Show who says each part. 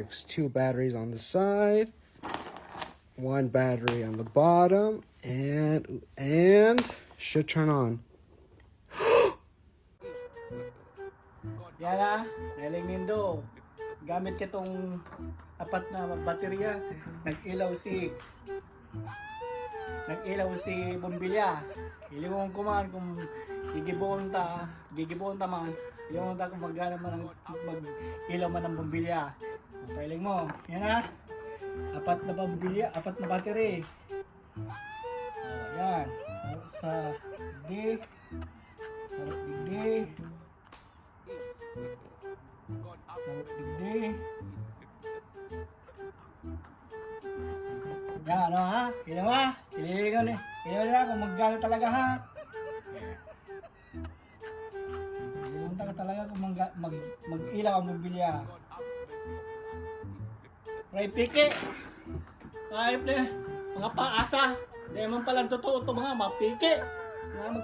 Speaker 1: There's 2 batteries on the side, 1 battery on the bottom, and should turn on.
Speaker 2: Yan na, Neling Nindo. Gamit ka tong 4 na baterya. Nag-ilaw si Bombilya. Ilimong ko man kung gigibuon ta man. Ilimong ta kung magana man mag-ilaw man ng Bombilya. Pailing mo. Yan na. 4 na Bombilya, 4 na battery. Yan. Sa D. Yan, ano ha? Ilaw ha? Ilaw nila kung magkano talaga ha? Ilaw talaga kung mag-ilaw ang Bombilya. Ray Piki! Kahit na, mga paasa. Hindi man pala totoo ito mga mapiki. Nga